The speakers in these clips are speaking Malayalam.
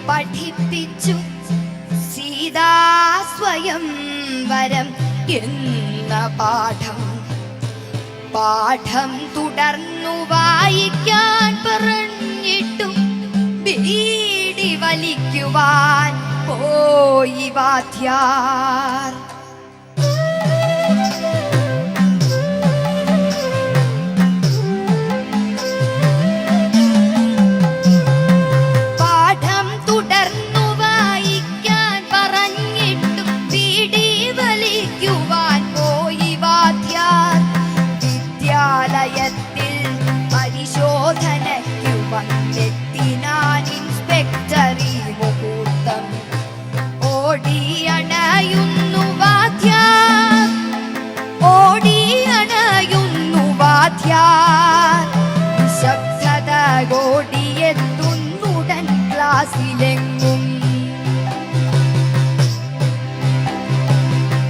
പഠിപ്പിച്ചു സീതാ സ്വയം വരം എന്ന പാഠം തുടർന്നു വായിക്കാൻ പറഞ്ഞിട്ടും ബീഡി വലിക്കുവാൻ പോയി വാദ്യാർ. ഓടിയെത്തുന്നുടൻ ക്ലാസ്സിലെങ്ങും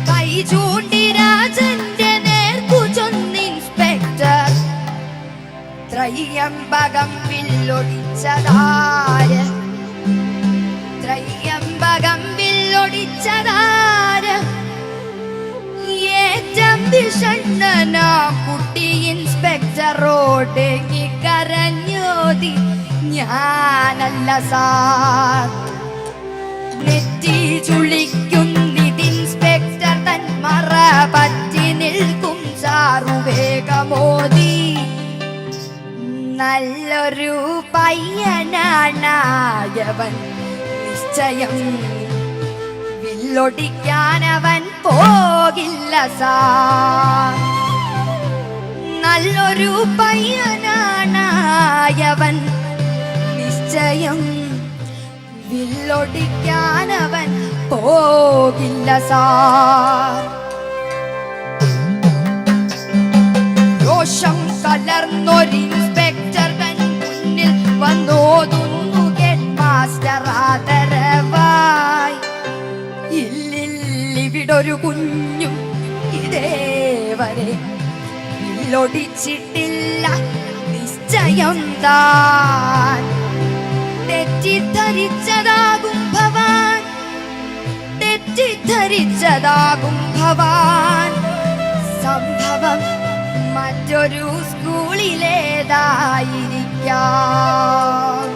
കൈ ചൂണ്ടി രാജന്റെ നേർക്കു ചൊന്ന് ഇൻസ്പെക്ടർ, ത്രയംബകം വില്ലൊടിച്ചതാര്, ത്രയംബകം വില്ലൊടിച്ചതാര്? ഏറ്റം വിഷണ്ണനാ കുട്ടി ഇൻസ്പെക്ടറോട് കരഞ്ഞോതി, ഞാനല്ല സാർ. നെറ്റി ചുളിക്കുന്നിത് ഇൻസ്പെക്ടർ തൻ മറ പറ്റി നിൽക്കും സാറു വേഗമോദി, നല്ലൊരു പയ്യനാണായവൻ നിശ്ചയം, വില്ലൊടിക്കാനവൻ പോകില്ല സാർ. നല്ലൊരു പയ്യനാണായവൻ നിശ്ചയം, വില്ലൊടിക്കാനവൻ പോകില്ല സാർ. രോഷം കലർന്നൊരു ഇൻസ്പെക്ടർ തൻ മുന്നിൽ വന്നോതുന്നു ഹെഡ് മാസ്റ്റർ ആദരവായി, ഇല്ലില്ലിവിടൊരു കുഞ്ഞും ഇതേവരെ വില്ലൊടിച്ചിട്ടില്ല നിശ്ചയം താൻ. തെറ്റിദ്ധരിച്ചതാകും ഭവാൻ, തെറ്റിദ്ധരിച്ചതാകും ഭവാൻ. സംഭവം മറ്റൊരു സ്കൂളിലേതായിരിക്കാം.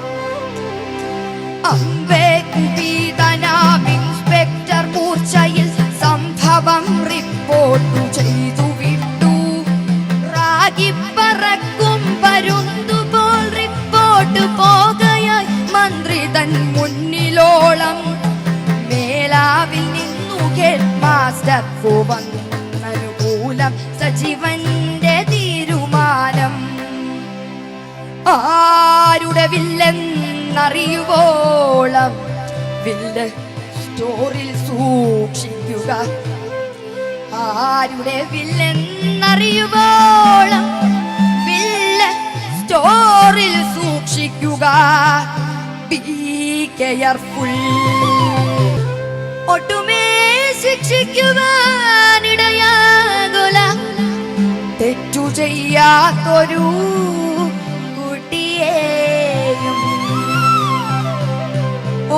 അമ്പേ കുപീതനാം ഇൻസ്പെക്ടർ മൂർച്ചയിൽ സംഭവം റിപ്പോർട്ടു ചെയ്തു വിട്ടു. റാഗിപ്പറക്കും പരുന്തുപോൽ റിപ്പോർട്ട് പോകയായി മന്ത്രി തൻ മുന്നിലോളം. മേലാവിൽ നിന്നു ഹെഡ് മാസ്റ്റർ വന്നനുകൂലം സജീവന്റെ തീരുമാനം. ആരുടെ വില്ലെന്നറിയുവോളം വില്ല് സ്റ്റോറിൽ സൂക്ഷിക്കുക. ആരുടെ വില്ലെന്നറിയുവോളം വില്ല് സ്റ്റോറിൽ സൂക്ഷിക്കുക. Be careful. ഒട്ടുമേ ശിക്ഷിക്കുവാനിടയാകുല തെറ്റു ചെയ്യാത്തൊരു കുട്ടിയെയും.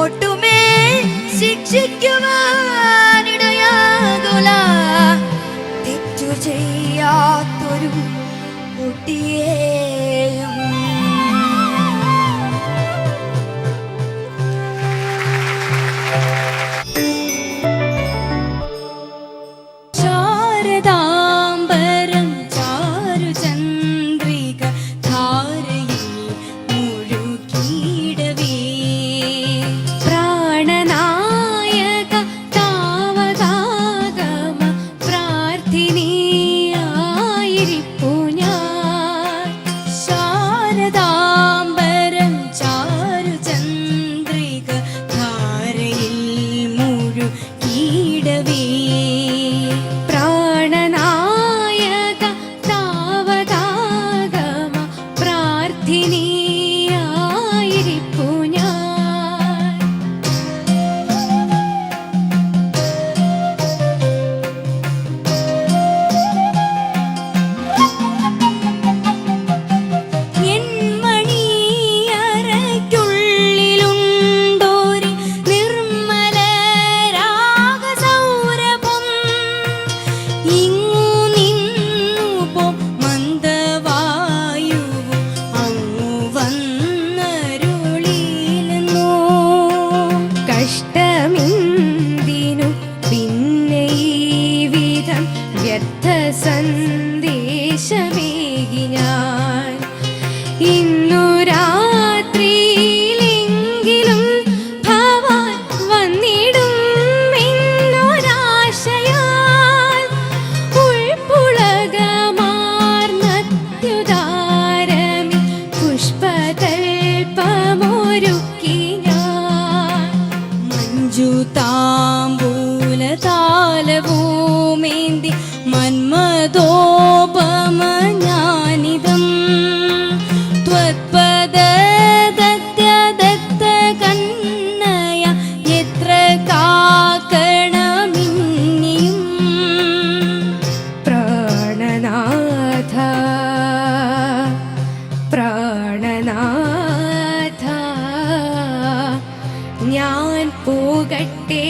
ഒട്ടുമേ ശിക്ഷിക്കുവാനിടയാകുല തെറ്റു ചെയ്യാത്തൊരു കുട്ടിയെയും. പോകട്ടെ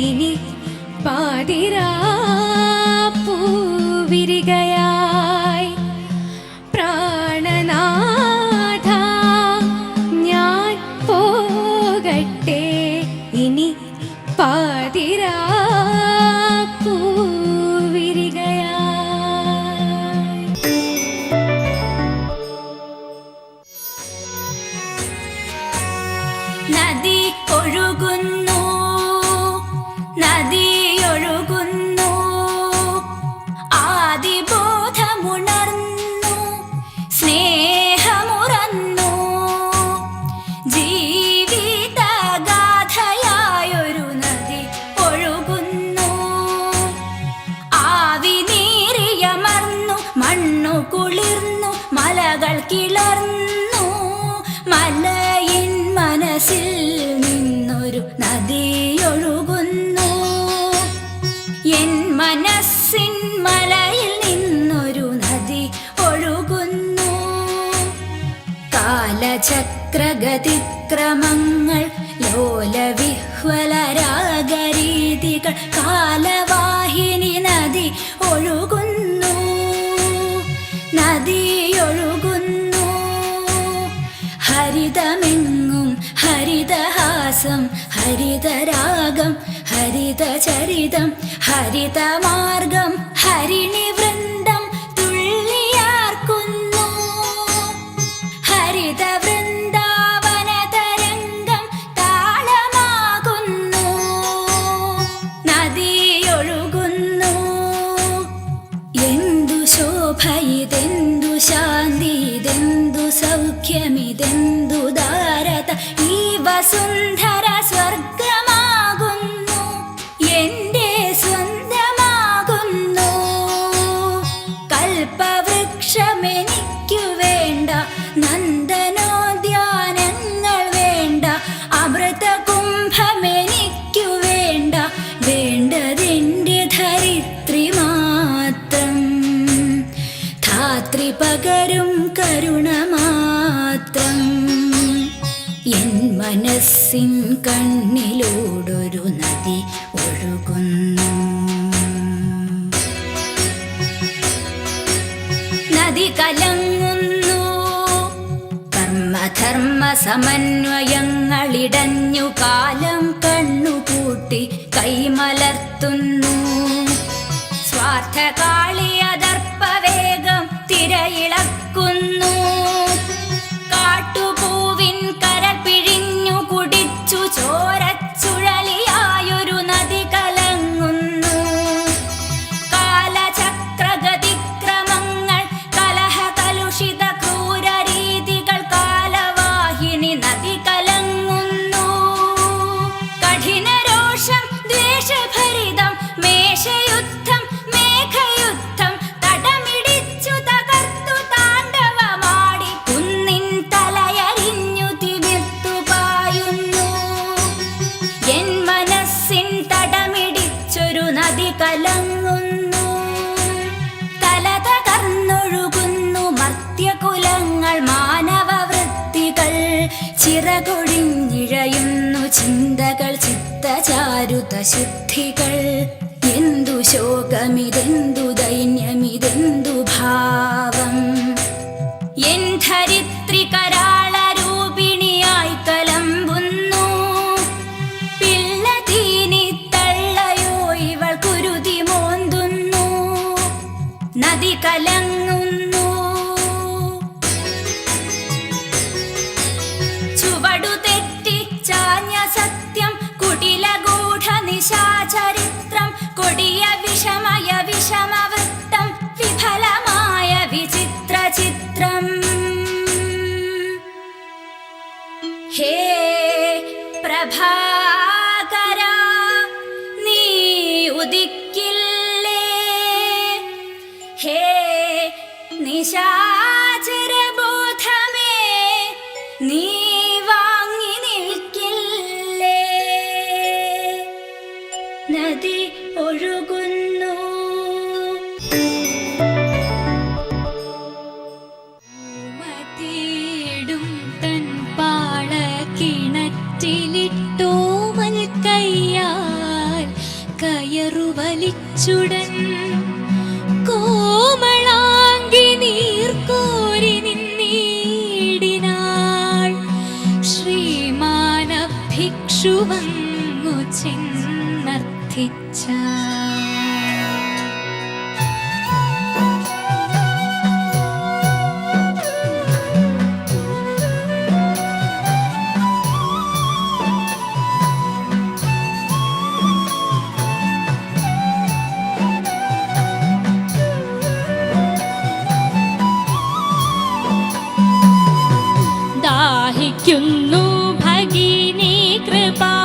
ഇനി പാതിരാ പൂവിരികയായി. പ്രാണനാഥ ഞാൻ പോകട്ടെ ഇനി പാതിരാ പൂവിരികയായി. നദി ഒഴുകുന്നു, നദി ഒഴുകുന്നു, ആദിബോധമുണർന്നു, സ്നേഹമുറന്നു, ജീവിതഗാഥയായൊരു നദി ഒഴുകുന്നു. ആവി നീറിയമർന്നു, മണ്ണു കുളിർന്നു, മലകൾ കിളർന്നു, മലയിൻ മനസ്സിൽ നിന്നൊരു നദിയൊഴുകുന്നു. എൻ മനസ്സിൻ മലയിൽ നിന്നൊരു നദി ഒഴുകുന്നു. കാലചക്രഗതിക്രമങ്ങൾ, ലോലവിഹ്വലരാഗരീതികൾ, കാലവാഹിനി നദി ഒഴുകുന്നു, നദിയൊഴുകുന്നു. ഹരിതമെങ്ങും ഹരിതഹാസം, ഹരിതരാഗം, ഹരിതചരിതം, ഹരിതമാർഗം, ഹരിണിവൃന്ദം തുള്ളിയാർക്കുന്നു. ഹരിതവൃന്ദാവനതരംഗം താളമാകുന്നു. നദിയൊഴുകുന്നു. എന്തു ശോഭയിതെന്തു ശാന്തി, ഇതെന്തു സൗഖ്യമിതെന്തു ധാരത, ഈ വസുന്ധര സ്വർഗമാകുന്നു, എന്റെ സ്വന്തമാകുന്നു. കൽപ്പവൃക്ഷമെനിക്കു വേണ്ട, നന്ദനോദ്യാനങ്ങൾ വേണ്ട, അമൃതകുംഭമെനിക്കു വേണ്ട, വേണ്ടതെന്റെ ധരിത്രി മാത്രം. ധാത്രി പകരും കരുണ മാത്രം. എൻ മനസ്സിൻ കണ്ണിലൂടൊരു നദി ഒഴുകുന്നു. നദി കലങ്ങുന്നു, കർമ്മധർമ്മ സമന്വയങ്ങളിടഞ്ഞു, കാലം കണ്ണുകൂട്ടി കൈമലർത്തുന്നു. സ്വാർത്ഥകാളിയദർപ്പവേഗം തിരയിളക്കുന്നു. കാട്ടുപൂവിൻ കരൾ പിഴിഞ്ഞു കുടിച്ചു ചോരച്ചുഴലിയായൊരു നദി കലങ്ങുന്നു. കാലചക്രഗതിക്രമങ്ങൾ, കലഹകലുഷിത ക്രൂരരീതികൾ, കാലവാഹിനി നദി കലങ്ങുന്നു. കഠിനരോഷം ദ്വേഷഭരിതം, മേഷയുദ്ധം, മേഘയുദ്ധം, തടമിടിച്ചു തകർത്തു താണ്ഡവമാടി, കുന്നിൻ തലയരിഞ്ഞു തിമിർത്തു പായുന്നു. എൻ മനസ്സിൻ തടമിടിച്ചൊരു നദി കലങ്ങുന്നു. തല തകർന്നൊഴുകുന്നു മർത്യകുലങ്ങൾ, മാനവവൃത്തികൾ, ചിറകൊഴിഞ്ഞിഴയുന്നു ചിന്തകൾ, ചിത്തചാരുത ശുദ്ധികൾ. എന്തു ശോകമിതെന്തു ദൈന്യമിതെന്തു ഭാവം, എൻ ധരിത്രി കരാളരൂപിണിയായി കലമ്പുന്നു. പിള്ളതീനി തള്ളയോ ഇവൾ കുരുതി മോന്തുന്നു. നദി കലങ്ങുന്നു. ചുവടു തെറ്റി ചാഞ്ഞ സത്യം, കുടിലഗൂഢ നിശാചരിത്രം, കൊടിയ വിഷമയ വിഷമവൃത്തം, വിഫലമായ വിചിത്ര ചിത്രം. ഹേ പ്രഭാകര, നീ ഉദിക്കില്ലേ? ഹേ നിശാചരബോധമേ, നീ വാങ്ങി നിൽക്കില്ലേ? നദി ഒഴുകുന്നു. മതിയിടും തൻ പാള കിണറ്റിലിട്ടോമൽ കയ്യാ വായിക്കുന്നു ഭഗിനി കൃപാരസമോഹനം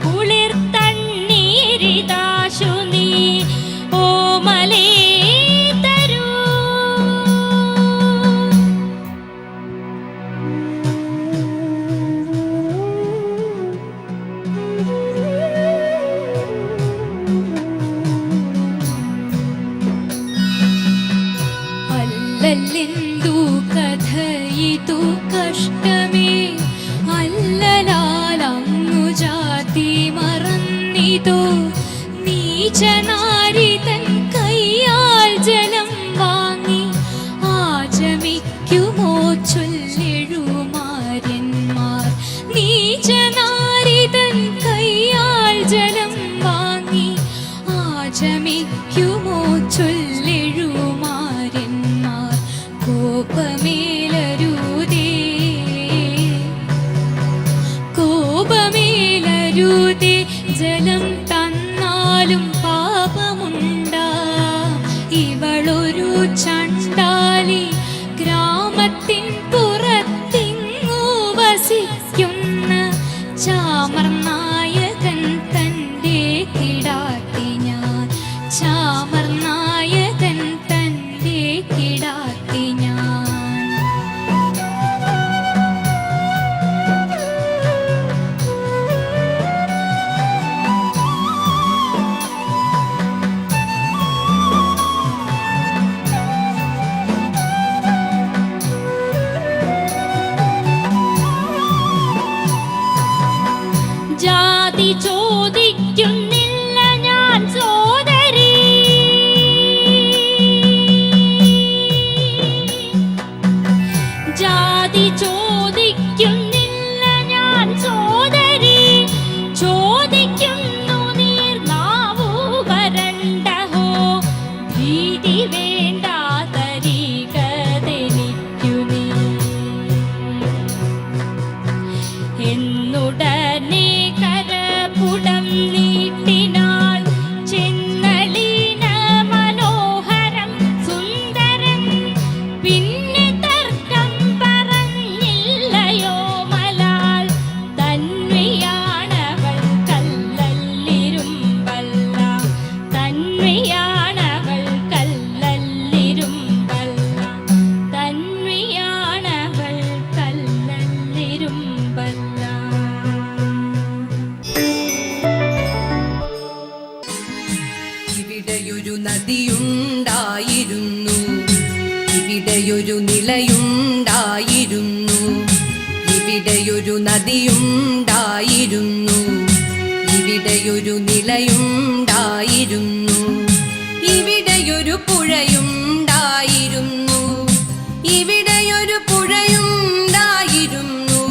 കുളിർ തണ്ണീരിതാശു നീ ഓമലേ തരൂ. അല്ലല്ലെന്തു കഥയിതു കഷ്ടമേ അല്ലലാലങ്ങു ജാതി മറന്നിതോ നീചനാരിതൻ കയ്യാൽ ജലം വാങ്ങി ആചമിക്കുമോ ചൊല്ലെഴുമാര്യന്മാർ. നീചനാരിതൻ കയ്യാൽ ജലം വാങ്ങി ആചമിക്കുമോ ചൊല്ലെഴുമാര്യന്മാർ. കോപമേലരുതേ കോപമേലരുതേ ജലം തന്നാലും പാപമുണ്ടാ. ഇവളൊരു ചണ്ടാലി ഗ്രാമത്തിൻ പുറത്തിങ്ങു വസിക്കുന്ന ചാമർനായകൻ തൻ്റെ കിടാത്തി ഞാൻ. ചാമർനായകൻ തൻ്റെ കിടാത്തി ഞാൻ. ജാതി ചോദിക്കുന്നില്ല ഞാൻ സോദരീ. ജാതി ചോദിക്കുന്നില്ല ഞാൻ സോദരീ. ചോദിക്കുന്നു നീർനാവു വരണ്ടഹോ ഭീതി വേണ്ടാതരീകതെനിക്കു നീ. എന്നുടനെ കരപുടം നീട്ടിനാൾ ചെന്നളീന മനോഹരം സുന്ദരൻ. പിന്നെ തർക്കം പറഞ്ഞില്ലയോ മലാൾ. തന്വിയാണവൾ കല്ലല്ലിരുമ്പല്ല. തന്വിയാണവൾ കല്ലല്ലിരുമ്പല്ല. തന്വിയാണവൾ കല്ലല്ലിരുമ്പല്ല. ഇവിടെയൊരു നദിയുണ്ടായിരുന്നു, ഇവിടെയൊരു നിലയുണ്ടായിരുന്നു. ഇവിടെയൊരു നദിയുണ്ടായിരുന്നു, ഇവിടെയൊരു നിലയുണ്ടായിരുന്നു. ഇവിടെയൊരു പുഴയുണ്ടായിരുന്നു, ഇവിടെയൊരു പുഴയുണ്ടായിരുന്നു.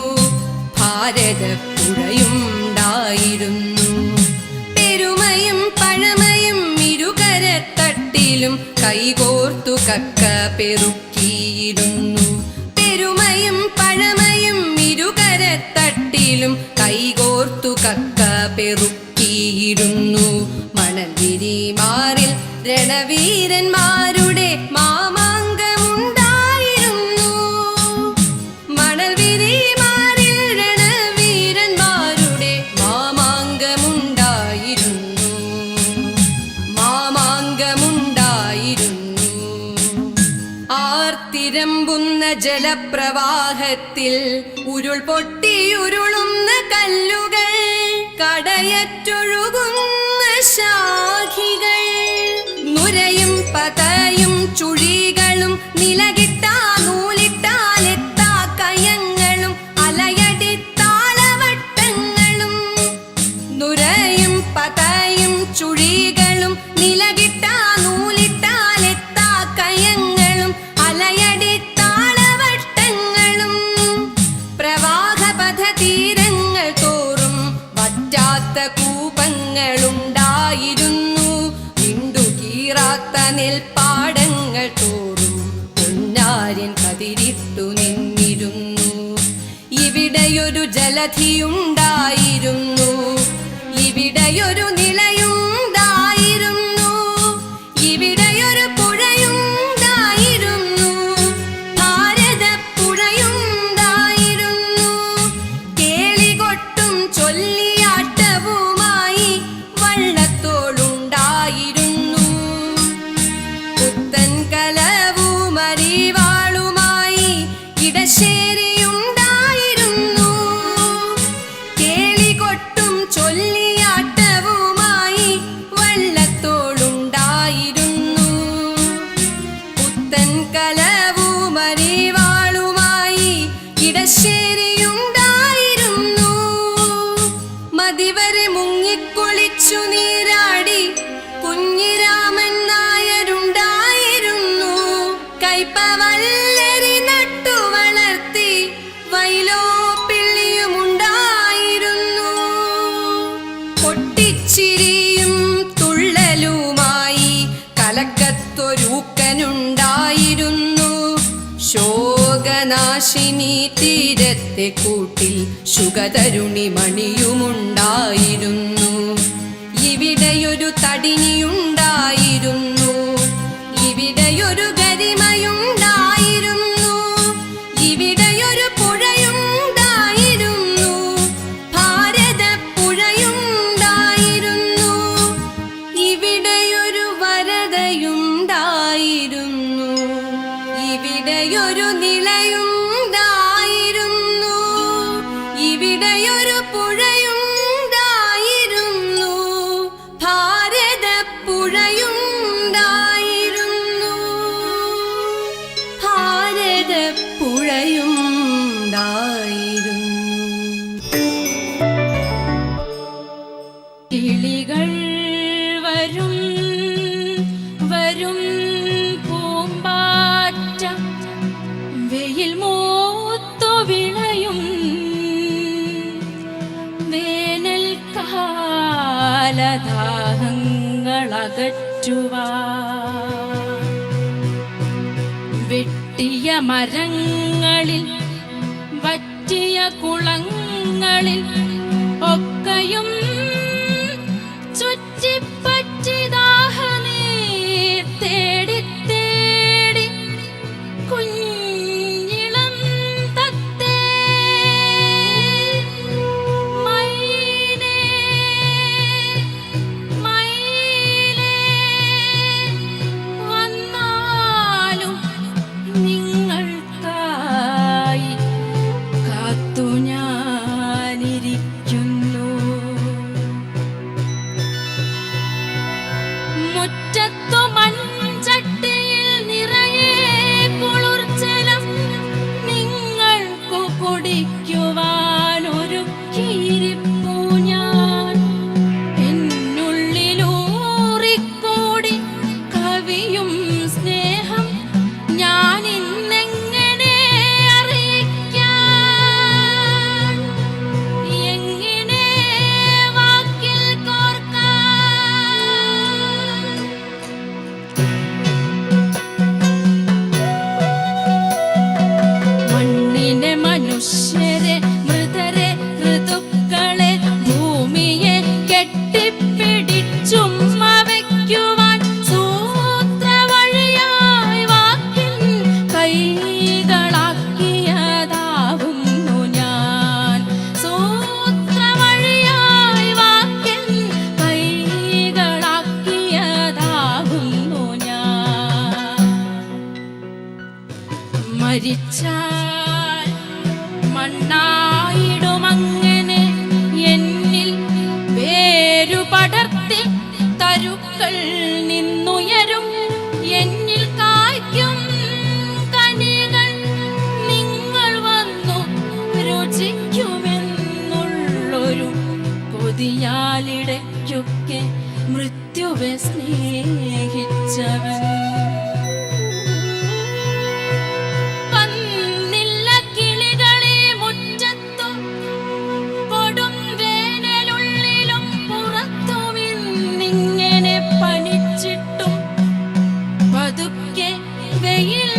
ഭാരതപ്പുഴയുണ്ടായിരുന്നു. പെരുമയും പഴമയും ഇരുകരത്തട്ടിലും കൈകോർത്തു കക്ക പെറുക്കിയിരുന്നു. പെരുമയും പഴമയും ഇരുകരത്തട്ടിലും കൈകോർത്തു കക്ക പെറുക്കിയിരുന്നു. മണൽവിരിമാറിൽ രണവീരന്മാരുടെ മാമാങ്കമുണ്ടായിരുന്നു. മണൽവിരിമാറിൽ രണവീരന്മാരുടെ മാമാങ്കമുണ്ടായിരുന്നു. മാമാങ്കമുണ്ടായിരുന്നു. ആർത്തിരമ്പുന്ന ജലപ്രവാഹത്തിൽ ഉരുൾ പൊട്ടിയുരുളുന്ന കല്ലുകൾ, കടയറ്റൊഴുകുന്ന ശാഖികൾ, നുരയും പതയും ചുഴികളും നിലകിട്ടാ നൂലിട്ടാലെത്താ കയങ്ങളും അലയടിത്താളവട്ടങ്ങളും. നുരയും പതയും ചുഴികളും നിലകിട്ടാ നൂലിട്ടാലെത്താ കയങ്ങളും അലയടിത്താളവട്ടങ്ങളും. പ്രവാഹപഥ തീരങ്ങൾ തോറും വറ്റാത്ത കൂപങ്ങളുണ്ടായിരുന്നു. വിണ്ടുകീറാത്ത നെൽപ്പാടങ്ങൾ തോറും പൊന്നാര്യൻ കതിരിട്ടു നിന്നിരുന്നു. ഇവിടെയൊരു ജലധിയുണ്ടായിരുന്നു, ഇവിടെയൊരു നിലയുണ്ടായിരുന്നു. ഇവിടെയൊരു പുഴയുണ്ടായിരുന്നു, ഭാരതപ്പുഴ കലവുമരിവാളുമായി ഇടശ്ശേരിയുണ്ടായിരുന്നു. കേളികൊട്ടും ചൊല്ലിയാട്ടവുമായി വള്ളത്തോളുണ്ടായിരുന്നു. പുത്തൻ കലവുമരിവാളുമായി ഇടശ്ശേരിയുണ്ടായിരുന്നു. മതിവരെ മുങ്ങിക്കുളിച്ചു നീരാടി കുഞ്ഞിരാമൻ നായരുണ്ടായിരുന്നു. കൈപ്പവല്ലരി നട്ടു വളർത്തി വൈലോപ്പിള്ളിയുമുണ്ടായിരുന്നു. പൊട്ടിച്ചിരിയും തുള്ളലുമായി കലക്കത്തൊരൂക്കനുണ്ടായിരുന്നു. ശോകനാശിനി തീരത്തെ കൂട്ടിൽ ശുഗതരുണി മണിയുമുണ്ടായിരുന്നു. ഇവിടെയൊരു തടിനിയുണ്ടായിരുന്നു. ഇവിടെയൊരു ഗരിമയുണ്ടായിരുന്നു. ഇവിടെയൊരു പുഴയുണ്ടായിരുന്നു. ഭാരതപ്പുഴയുണ്ടായിരുന്നു. ഇവിടെയൊരു വരദയുണ്ടായിരുന്നു. ഇവിടെയൊരു നിലയുണ്ടായിരുന്നു. ഇവിടെയൊരു പുഴയുണ്ടായിരുന്നു. ഭാരതപ്പുഴയുണ്ടായിരുന്നു. ഭാരതപ്പുഴയുണ്ടായിരുന്നു. കിളികൾ വരും വരും പൂമ്പാറ്റ വെയിൽ മൂത്തു വിളയും വേനൽക്കാലദാഹങ്ങളകറ്റുവാൻ വെട്ടിയ മരങ്ങളിൽ വറ്റിയ കുളങ്ങളിൽ ഒക്കെയും ചുറ്റിപ്പറ്റി ദാഹനീർ തേടി തേടി കുഞ്ഞിളം തത്തേ മൈനേ മൈലേ വന്നാലും നിങ്ങൾക്കായി കാത്തു ഞാനിരിക്കുന്നു. മുറ്റത്തു മൺചട്ടിയിൽ നിറയെ കുളിർജലം നിങ്ങൾക്കു കുടിക്കുവാൻ ഒരുക്കിയിരിപ്പു ഞാൻ. എന്നുള്ളിലൂറിക്കൂടി കവിയും സ്നേഹം ഞാൻ ഇന്നെങ്ങനെ അറിയിക്കാൻ? എങ്ങനെ വാക്കിൽ കോർക്കാൻ? മണ്ണിനെ മനുഷ്യരെ മൃതരെ ഋതുക്കളെ ഭൂമിയെ കെട്ടിപ്പിടിച്ചുമ്മ വയ്ക്കുവാൻ സൂത്രവഴിയായി വാക്കിൻ കൈകളാക്കിയതാവുന്നു ഞാൻ. സൂത്രവഴിയായി വാക്കിൻ കൈകളാക്കിയതാവുന്നു ഞാൻ. മരിച്ചാൽ മണ്ണായിടുമങ്ങനെ എന്നിൽ വേരുപടർത്തി തരുക്കൾ നിന്നുയരും. എന്നിൽ കായ്ക്കും കനികൾ നിങ്ങൾ വന്നു രുചിക്കുമെന്നുള്ളൊരു കൊതിയാലിടയ്ക്കൊക്കെ മൃത്യുവെ സ്നേഹിച്ചവൻ വന്നില്ല. കിളികളെ മുറ്റത്തും കൊടും വേനലുള്ളിലും പുറത്തുമിന്നിങ്ങനെ പനിച്ചിട്ടും പതുക്കെ വെയിൽ